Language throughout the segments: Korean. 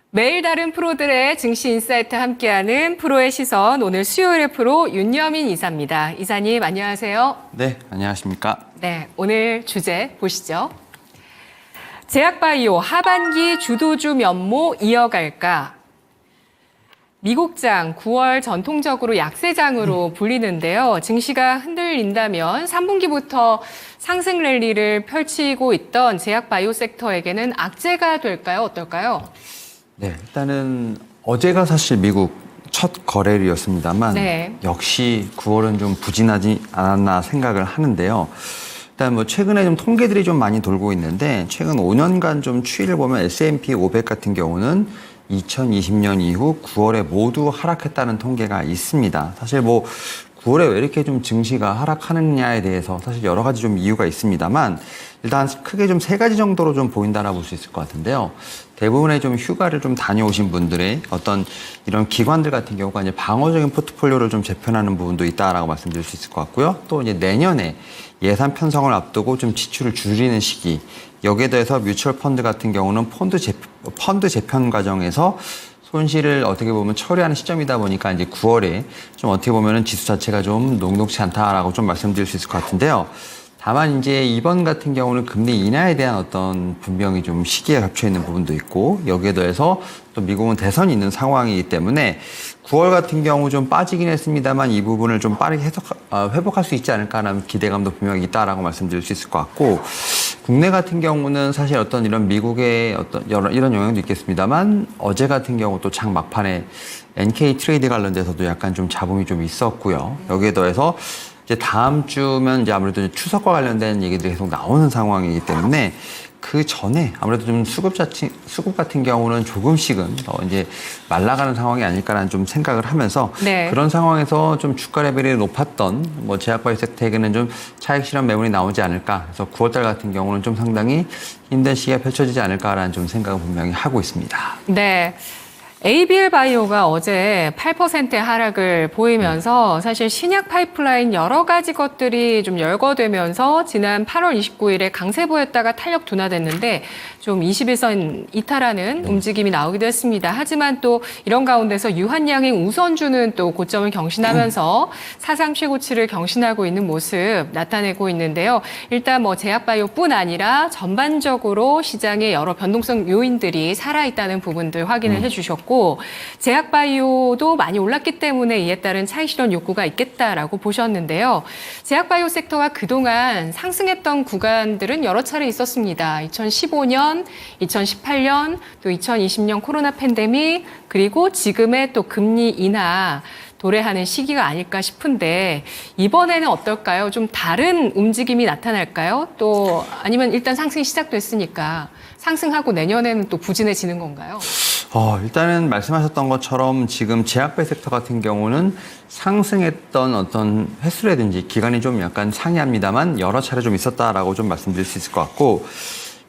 매일 다른 프로들의 증시 인사이트 함께하는 프로의 시선, 오늘 수요일의 프로 윤여민 이사입니다. 이사님 안녕하세요. 네, 안녕하십니까. 네, 오늘 주제 보시죠. 제약바이오 하반기 주도주 면모 이어갈까? 미국장 9월 전통적으로 약세장으로 불리는데요. 증시가 흔들린다면 3분기부터 상승 랠리를 펼치고 있던 제약바이오 섹터에게는 악재가 될까요? 어떨까요? 네, 일단은 어제가 사실 미국 첫 거래일이었습니다만 네. 역시 9월은 좀 부진하지 않았나 생각을 하는데요. 일단 뭐 최근에 좀 통계들이 좀 많이 돌고 있는데 최근 5년간 좀 추이를 보면 S&P 500 같은 경우는 2020년 이후 9월에 모두 하락했다는 통계가 있습니다. 사실 뭐 9월에 왜 이렇게 좀 증시가 하락하느냐에 대해서 사실 여러 가지 좀 이유가 있습니다만 일단 크게 좀 3가지 정도로 좀 보인다라고 볼 수 있을 것 같은데요. 대부분의 좀 휴가를 좀 다녀오신 분들의 어떤 이런 기관들 같은 경우가 이제 방어적인 포트폴리오를 좀 재편하는 부분도 있다라고 말씀드릴 수 있을 것 같고요. 또 이제 내년에 예산 편성을 앞두고 좀 지출을 줄이는 시기. 여기에 대해서 뮤추얼 펀드 같은 경우는 펀드 재편 과정에서 손실을 어떻게 보면 처리하는 시점이다 보니까 이제 9월에 좀 어떻게 보면은 지수 자체가 좀 녹록치 않다라고 좀 말씀드릴 수 있을 것 같은데요. 다만 이제 이번 같은 경우는 금리 인하에 대한 어떤 분명히 좀 시기에 겹쳐 있는 부분도 있고 여기에 더해서 또 미국은 대선이 있는 상황이기 때문에 9월 같은 경우 좀 빠지긴 했습니다만 이 부분을 좀 빠르게 회복할 수 있지 않을까라는 기대감도 분명히 있다라고 말씀드릴 수 있을 것 같고 국내 같은 경우는 사실 어떤 이런 미국의 어떤 이런 영향도 있겠습니다만 어제 같은 경우 또 장 막판에 NK 트레이드 관련돼서도 약간 좀 잡음이 좀 있었고요. 여기에 더해서 이제 다음 주면 이제 아무래도 추석과 관련된 얘기들이 계속 나오는 상황이기 때문에 그 전에 아무래도 좀 수급 같은 경우는 조금씩은 더 이제 말라가는 상황이 아닐까라는 좀 생각을 하면서 네. 그런 상황에서 좀 주가 레벨이 높았던 뭐 제약바이오 섹터에게는 좀 차익 실현 매물이 나오지 않을까. 그래서 9월달 같은 경우는 좀 상당히 힘든 시기가 펼쳐지지 않을까라는 좀 생각을 분명히 하고 있습니다. 네. ABL 바이오가 어제 8%의 하락을 보이면서 사실 신약 파이프라인 여러 가지 것들이 좀 열거되면서 지난 8월 29일에 강세 보였다가 탄력 둔화됐는데 좀 21선 이탈하는 움직임이 나오기도 했습니다. 하지만 또 이런 가운데서 유한양행 우선주는 또 고점을 경신하면서 사상 최고치를 경신하고 있는 모습 나타내고 있는데요. 일단 뭐 제약바이오뿐 아니라 전반적으로 시장의 여러 변동성 요인들이 살아있다는 부분들 확인을 해주셨고 제약바이오도 많이 올랐기 때문에 이에 따른 차익 실현 욕구가 있겠다라고 보셨는데요. 제약바이오 섹터가 그동안 상승했던 구간들은 여러 차례 있었습니다. 2015년, 2018년, 또 2020년 코로나 팬데믹, 그리고 지금의 또 금리 인하 도래하는 시기가 아닐까 싶은데 이번에는 어떨까요? 좀 다른 움직임이 나타날까요? 또 아니면 일단 상승이 시작됐으니까 상승하고 내년에는 또 부진해지는 건가요? 일단은 말씀하셨던 것처럼 지금 제약바이오 섹터 같은 경우는 상승했던 어떤 횟수라든지 기간이 좀 약간 상이합니다만 여러 차례 좀 있었다라고 좀 말씀드릴 수 있을 것 같고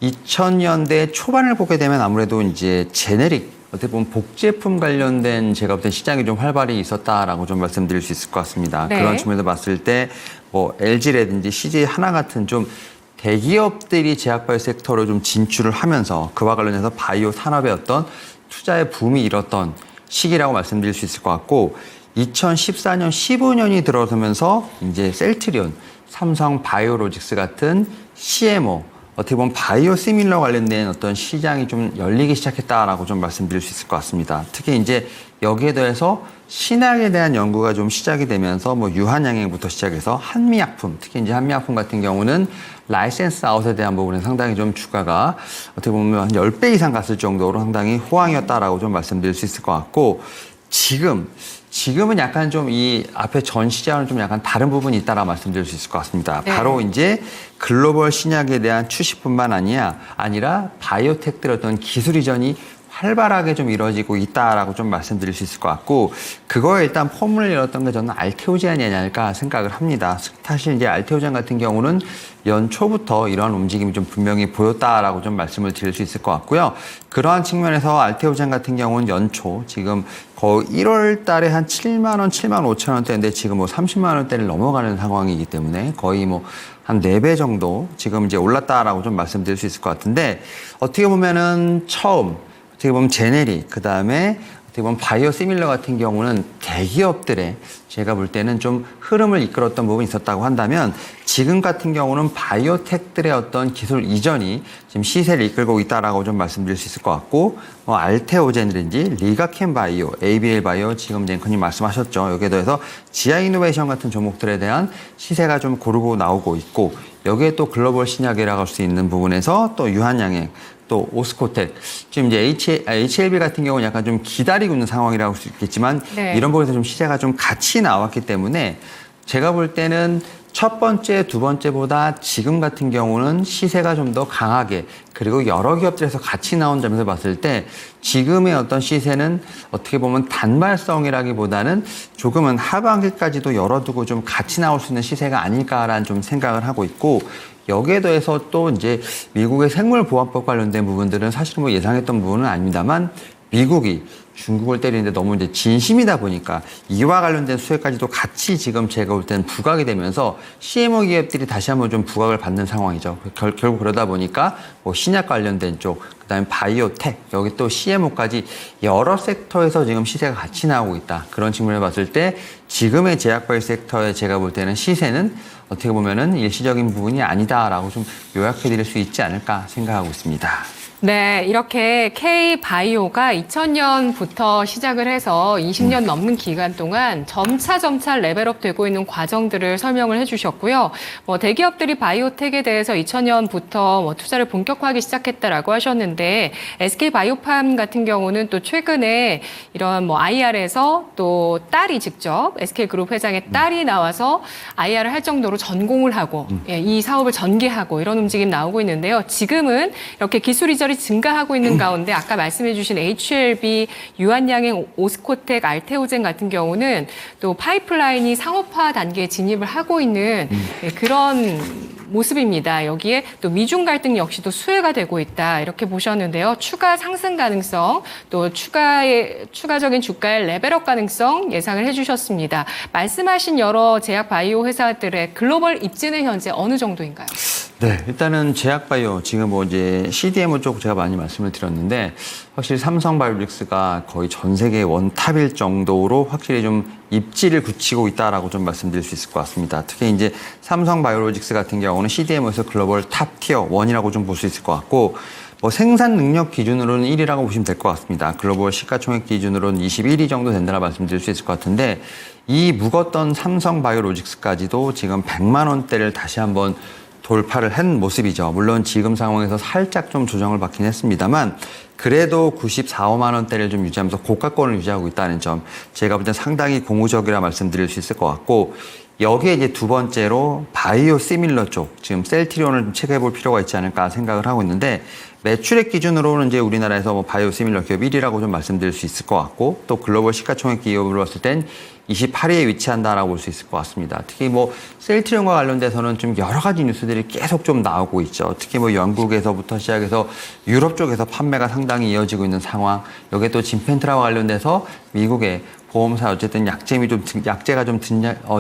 2000년대 초반을 보게 되면 아무래도 이제 제네릭 어떻게 보면 복제품 관련된 제가 볼 때 시장이 좀 활발히 있었다라고 좀 말씀드릴 수 있을 것 같습니다. 네. 그런 측면에서 봤을 때 뭐 LG라든지 CJ 하나 같은 좀 대기업들이 제약바이오 섹터로 좀 진출을 하면서 그와 관련해서 바이오 산업의 어떤 투자의 붐이 일었던 시기라고 말씀드릴 수 있을 것 같고 2014년, 15년이 들어서면서 이제 셀트리온, 삼성 바이오로직스 같은 CMO 어떻게 보면 바이오 시밀러 관련된 어떤 시장이 좀 열리기 시작했다라고 좀 말씀드릴 수 있을 것 같습니다. 특히 이제 여기에 더해서 신약에 대한 연구가 좀 시작이 되면서 뭐 유한양행부터 시작해서 한미약품, 특히 이제 한미약품 같은 경우는 라이센스 아웃에 대한 부분에 상당히 좀 주가가 어떻게 보면 한 10배 이상 갔을 정도로 상당히 호황이었다라고 좀 말씀드릴 수 있을 것 같고 지금은 약간 좀 이 앞에 전 시장은 좀 약간 다른 부분이 있다라 말씀드릴 수 있을 것 같습니다. 네. 바로 이제 글로벌 신약에 대한 출시뿐만 아니라 바이오텍들의 어떤 기술 이전이 활발하게 좀 이루어지고 있다라고 좀 말씀드릴 수 있을 것 같고 그거에 일단 폼을 열었던 게 저는 알테오젠이 아닐까 생각을 합니다. 사실 이제 알테오젠 같은 경우는 연초부터 이러한 움직임이 좀 분명히 보였다라고 좀 말씀을 드릴 수 있을 것 같고요. 그러한 측면에서 알테오젠 같은 경우는 연초 지금 거의 1월 달에 한 7만 원, 7만 5천 원대인데 지금 뭐 30만 원대를 넘어가는 상황이기 때문에 거의 뭐 한 4배 정도 지금 이제 올랐다라고 좀 말씀드릴 수 있을 것 같은데 어떻게 보면은 처음 어떻게 보면 제네릭, 그 다음에 어떻게 보면 바이오시밀러 같은 경우는 대기업들의 제가 볼 때는 좀 흐름을 이끌었던 부분이 있었다고 한다면 지금 같은 경우는 바이오텍들의 어떤 기술 이전이 지금 시세를 이끌고 있다라고 좀 말씀드릴 수 있을 것 같고 알테오젠이든지 리가켄 바이오, ABL 바이오 지금 앵커님 말씀하셨죠. 여기에 더해서 지아 이노베이션 같은 종목들에 대한 시세가 좀 고르고 나오고 있고 여기에 또 글로벌 신약이라고 할 수 있는 부분에서 또 유한양행 또 오스코텍, 지금 이제 HLB 같은 경우는 약간 좀 기다리고 있는 상황이라고 할 수 있겠지만 네. 이런 부분에서 좀 시세가 좀 같이 나왔기 때문에 제가 볼 때는 첫 번째, 두 번째보다 지금 같은 경우는 시세가 좀 더 강하게 그리고 여러 기업들에서 같이 나온 점에서 봤을 때 지금의 어떤 시세는 어떻게 보면 단발성이라기보다는 조금은 하반기까지도 열어두고 좀 같이 나올 수 있는 시세가 아닐까라는 좀 생각을 하고 있고 여기에 더해서 또 이제 미국의 생물보안법 관련된 부분들은 사실 뭐 예상했던 부분은 아닙니다만 미국이 중국을 때리는데 너무 이제 진심이다 보니까 이와 관련된 수혜까지도 같이 지금 제가 볼 때는 부각이 되면서 CMO 기업들이 다시 한번 좀 부각을 받는 상황이죠. 결국 그러다 보니까 뭐 신약 관련된 쪽, 그다음에 바이오텍, 여기 또 CMO까지 여러 섹터에서 지금 시세가 같이 나오고 있다. 그런 측면을 봤을 때 지금의 제약바이오 섹터에 제가 볼 때는 시세는 어떻게 보면은 일시적인 부분이 아니다라고 좀 요약해 드릴 수 있지 않을까 생각하고 있습니다. 네, 이렇게 K바이오가 2000년부터 시작을 해서 20년 넘는 기간 동안 점차 레벨업 되고 있는 과정들을 설명을 해주셨고요. 대기업들이 바이오텍에 대해서 2000년부터 투자를 본격화하기 시작했다라고 하셨는데 SK바이오팜 같은 경우는 또 최근에 이런 IR에서 또 딸이 직접 SK그룹 회장의 딸이 나와서 IR을 할 정도로 전공을 하고 이 사업을 전개하고 이런 움직임 나오고 있는데요. 지금은 이렇게 기술 이전이 증가하고 있는 가운데 아까 말씀해 주신 HLB, 유한양행, 오스코텍, 알테오젠 같은 경우는 또 파이프라인이 상업화 단계에 진입을 하고 있는 그런 모습입니다. 여기에 또 미중 갈등 역시도 수혜가 되고 있다. 이렇게 보셨는데요. 추가 상승 가능성, 또 추가적인 주가의 레벨업 가능성 예상을 해주셨습니다. 말씀하신 여러 제약 바이오 회사들의 글로벌 입지는 현재 어느 정도인가요? 네, 일단은 제약바이오 지금 뭐 이제 CDMO 쪽 제가 많이 말씀을 드렸는데 확실히 삼성바이오로직스가 거의 전 세계 원탑일 정도로 확실히 좀 입지를 굳히고 있다라고 좀 말씀드릴 수 있을 것 같습니다. 특히 이제 삼성바이오로직스 같은 경우는 CDMO에서 글로벌 탑 티어 1이라고 좀 볼 수 있을 것 같고 생산 능력 기준으로는 1위라고 보시면 될 것 같습니다. 글로벌 시가총액 기준으로는 21위 정도 된다라 말씀드릴 수 있을 것 같은데 이 묵었던 삼성바이오로직스까지도 지금 100만 원대를 다시 한번 돌파를 한 모습이죠. 물론 지금 상황에서 살짝 좀 조정을 받긴 했습니다만 그래도 94~5만 원대를 좀 유지하면서 고가권을 유지하고 있다는 점 제가 볼 때 상당히 고무적이라 말씀드릴 수 있을 것 같고 여기에 이제 두 번째로 바이오 시밀러 쪽 지금 셀트리온을 좀 체크해 볼 필요가 있지 않을까 생각을 하고 있는데 매출액 기준으로는 이제 우리나라에서 바이오 시밀러 기업 1위라고 좀 말씀드릴 수 있을 것 같고 또 글로벌 시가총액 기업으로 봤을 땐 28위에 위치한다라고 볼 수 있을 것 같습니다. 특히 셀트리온과 관련돼서는 좀 여러 가지 뉴스들이 계속 좀 나오고 있죠. 특히 영국에서부터 시작해서 유럽 쪽에서 판매가 상당히 이어지고 있는 상황. 여기에 또 진펜트라와 관련돼서 미국의 보험사 어쨌든 약재가 좀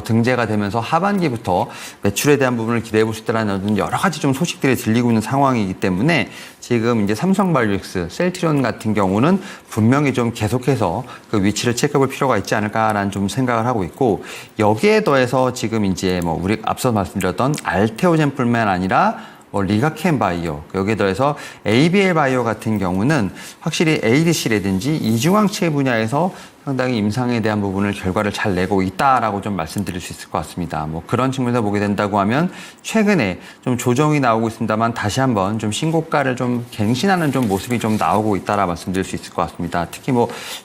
등재가 되면서 하반기부터 매출에 대한 부분을 기대해 볼 수 있다는 여러 가지 좀 소식들이 들리고 있는 상황이기 때문에 지금 이제 삼성바이오로직스, 셀트리온 같은 경우는 분명히 좀 계속해서 그 위치를 체크해 볼 필요가 있지 않을까라는 좀 생각을 하고 있고 여기에 더해서 지금 이제 우리 앞서 말씀드렸던 알테오젠뿐만 아니라 리가켄 바이오, 여기에 더해서 ABL 바이오 같은 경우는 확실히 ADC라든지 이중항체 분야에서 상당히 임상에 대한 부분을 결과를 잘 내고 있다라고 좀 말씀드릴 수 있을 것 같습니다. 그런 측면에서 보게 된다고 하면 최근에 좀 조정이 나오고 있습니다만 다시 한번 좀 신고가를 좀 갱신하는 좀 모습이 좀 나오고 있다라 말씀드릴 수 있을 것 같습니다. 특히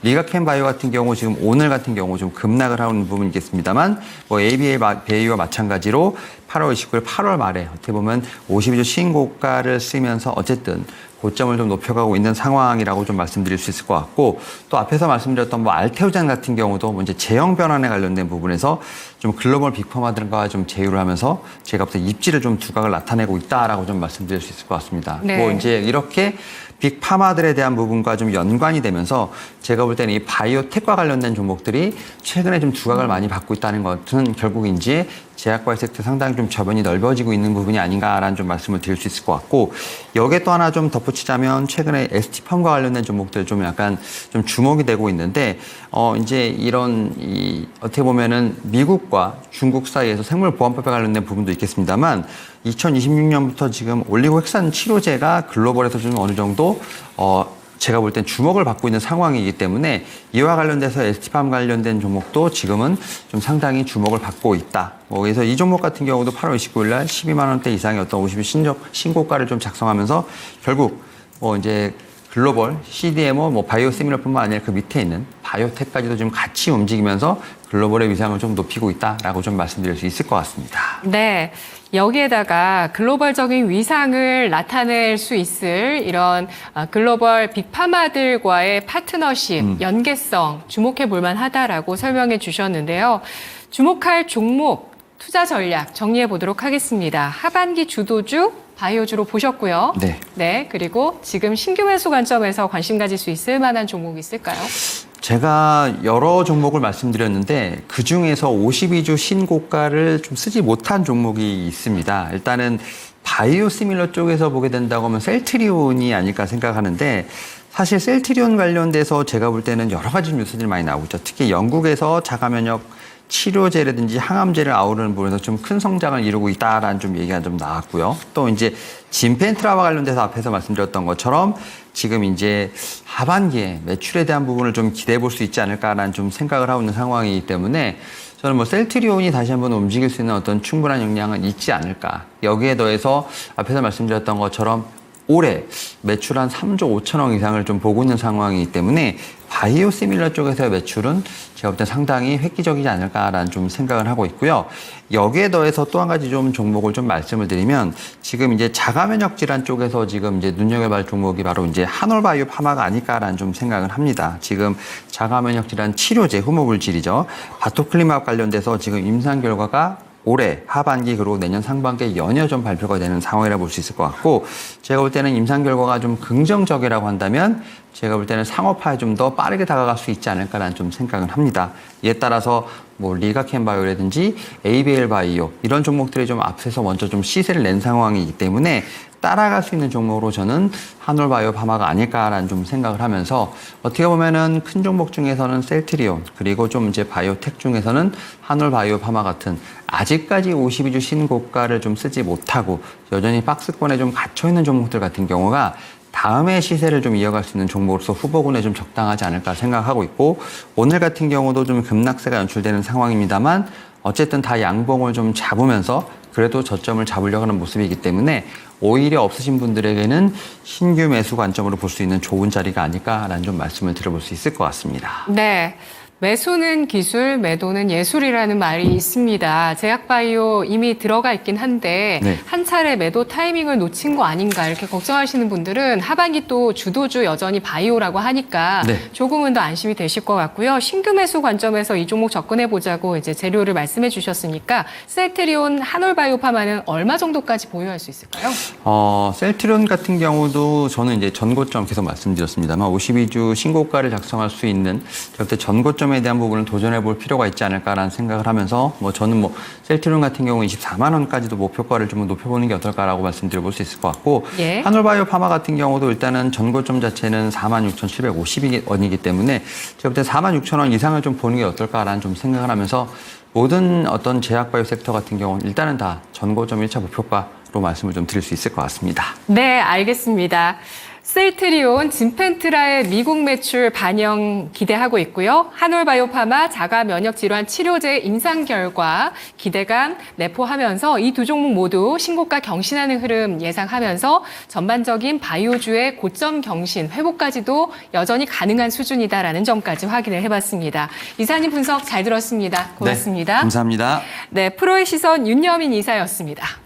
리가켄 바이오 같은 경우 지금 오늘 같은 경우 좀 급락을 하는 부분이 있겠습니다만 ABL 바이오와 마찬가지로 8월 29일 8월 말에 어떻게 보면 52주 신고가를 쓰면서 어쨌든 고점을 좀 높여가고 있는 상황이라고 좀 말씀드릴 수 있을 것 같고 또 앞에서 말씀드렸던 알테오젠 같은 경우도 이제 제형 변환에 관련된 부분에서 좀 좀 글로벌 빅파마들과 좀 제휴를 하면서 제가 볼 때 입지를 좀 두각을 나타내고 있다라고 좀 말씀드릴 수 있을 것 같습니다. 네. 뭐 이제 이렇게 빅파마들에 대한 부분과 좀 연관이 되면서 제가 볼 때는 이 바이오텍과 관련된 종목들이 최근에 좀 두각을 많이 받고 있다는 것은 결국 이제 제약바이오 섹터 상당히 좀 저변이 넓어지고 있는 부분이 아닌가라는 좀 말씀을 드릴 수 있을 것 같고, 여기에 또 하나 좀 덧붙이자면 최근에 ST팜과 관련된 종목들 좀 약간 좀 주목이 되고 있는데, 이제 이런 어떻게 보면은 미국과 중국 사이에서 생물보안법에 관련된 부분도 있겠습니다만 2026년부터 지금 올리고핵산 치료제가 글로벌에서 좀 어느 정도 제가 볼 땐 주목을 받고 있는 상황이기 때문에 이와 관련돼서 ST팜 관련된 종목도 지금은 좀 상당히 주목을 받고 있다. 그래서 이 종목 같은 경우도 8월 29일 날 12만 원대 이상의 어떤 50일 신고가를 좀 작성하면서 결국 이제 글로벌 CDMO 바이오 시밀러뿐만 아니라 그 밑에 있는 바이오텍까지도 좀 같이 움직이면서 글로벌의 위상을 좀 높이고 있다라고 좀 말씀드릴 수 있을 것 같습니다. 네. 여기에다가 글로벌적인 위상을 나타낼 수 있을 이런 글로벌 빅파마들과의 파트너십, 연계성 주목해 볼 만하다라고 설명해 주셨는데요. 주목할 종목, 투자 전략 정리해 보도록 하겠습니다. 하반기 주도주, 바이오주로 보셨고요. 네. 네. 그리고 지금 신규 매수 관점에서 관심 가질 수 있을 만한 종목이 있을까요? 제가 여러 종목을 말씀드렸는데 그중에서 52주 신고가를 좀 쓰지 못한 종목이 있습니다. 일단은 바이오시밀러 쪽에서 보게 된다고 하면 셀트리온이 아닐까 생각하는데, 사실 셀트리온 관련돼서 제가 볼 때는 여러 가지 뉴스들이 많이 나오고 있죠. 특히 영국에서 자가면역 치료제라든지 항암제를 아우르는 부분에서 좀 큰 성장을 이루고 있다라는 좀 얘기가 좀 나왔고요. 또 이제 진펜트라와 관련돼서 앞에서 말씀드렸던 것처럼 지금 이제 하반기에 매출에 대한 부분을 좀 기대해 볼 수 있지 않을까라는 좀 생각을 하고 있는 상황이기 때문에 저는 셀트리온이 다시 한번 움직일 수 있는 어떤 충분한 역량은 있지 않을까. 여기에 더해서 앞에서 말씀드렸던 것처럼 올해 매출 한 3조 5천억 이상을 좀 보고 있는 상황이기 때문에 바이오시밀러 쪽에서의 매출은 제가 볼 때 상당히 획기적이지 않을까라는 좀 생각을 하고 있고요. 여기에 더해서 또 한 가지 좀 종목을 좀 말씀을 드리면, 지금 이제 자가면역 질환 쪽에서 지금 이제 눈여겨볼 종목이 바로 이제 한올바이오 파마가 아닐까라는 좀 생각을 합니다. 지금 자가면역 질환 치료제 후모물질이죠. 바토클리맙 관련돼서 지금 임상 결과가 올해 하반기 그리고 내년 상반기에 연이어 좀 발표가 되는 상황이라 볼 수 있을 것 같고, 제가 볼 때는 임상 결과가 좀 긍정적이라고 한다면 제가 볼 때는 상업화에 좀 더 빠르게 다가갈 수 있지 않을까라는 좀 생각을 합니다. 이에 따라서 리가켄바이오라든지 ABL 바이오 이런 종목들이 좀 앞서서 먼저 좀 시세를 낸 상황이기 때문에 따라갈 수 있는 종목으로 저는 한올바이오 파마가 아닐까라는 좀 생각을 하면서, 어떻게 보면은 큰 종목 중에서는 셀트리온 그리고 좀 이제 바이오텍 중에서는 한올바이오 파마 같은 아직까지 52주 신고가를 좀 쓰지 못하고 여전히 박스권에 좀 갇혀 있는 종목들 같은 경우가 다음에 시세를 좀 이어갈 수 있는 종목으로서 후보군에 좀 적당하지 않을까 생각하고 있고, 오늘 같은 경우도 좀 급락세가 연출되는 상황입니다만 어쨌든 다 양봉을 좀 잡으면서 그래도 저점을 잡으려고 하는 모습이기 때문에 오히려 없으신 분들에게는 신규 매수 관점으로 볼 수 있는 좋은 자리가 아닐까라는 좀 말씀을 드려볼 수 있을 것 같습니다. 네. 매수는 기술, 매도는 예술이라는 말이 있습니다. 제약바이오 이미 들어가 있긴 한데 네. 한 차례 매도 타이밍을 놓친 거 아닌가 이렇게 걱정하시는 분들은 하반기 또 주도주 여전히 바이오라고 하니까 네. 조금은 더 안심이 되실 것 같고요. 신규 매수 관점에서 이 종목 접근해 보자고 이제 재료를 말씀해 주셨으니까 셀트리온, 한올바이오 파마는 얼마 정도까지 보유할 수 있을까요? 셀트리온 같은 경우도 저는 이제 전고점 계속 말씀드렸습니다만 52주 신고가를 작성할 수 있는 그때 전고점에 대한 부분을 도전해 볼 필요가 있지 않을까라는 생각을 하면서 저는 셀트리온 같은 경우 24만 원까지도 목표가를 좀 높여보는 게 어떨까라고 말씀드려 볼 수 있을 것 같고, 예. 한올바이오 파마 같은 경우도 일단은 전고점 자체는 46,750원이기 때문에 제가 볼 때 46,000원 이상을 좀 보는 게 어떨까라는 좀 생각을 하면서 모든 어떤 제약바이오 섹터 같은 경우는 일단은 다 전고점 1차 목표가로 말씀을 좀 드릴 수 있을 것 같습니다. 네, 알겠습니다. 셀트리온, 진펜트라의 미국 매출 반영 기대하고 있고요. 한올바이오파마 자가 면역 질환 치료제 임상 결과 기대감 내포하면서 이 두 종목 모두 신고가 경신하는 흐름 예상하면서 전반적인 바이오주의 고점 경신, 회복까지도 여전히 가능한 수준이다라는 점까지 확인을 해봤습니다. 이사님 분석 잘 들었습니다. 고맙습니다. 네, 감사합니다. 네, 프로의 시선 윤여민 이사였습니다.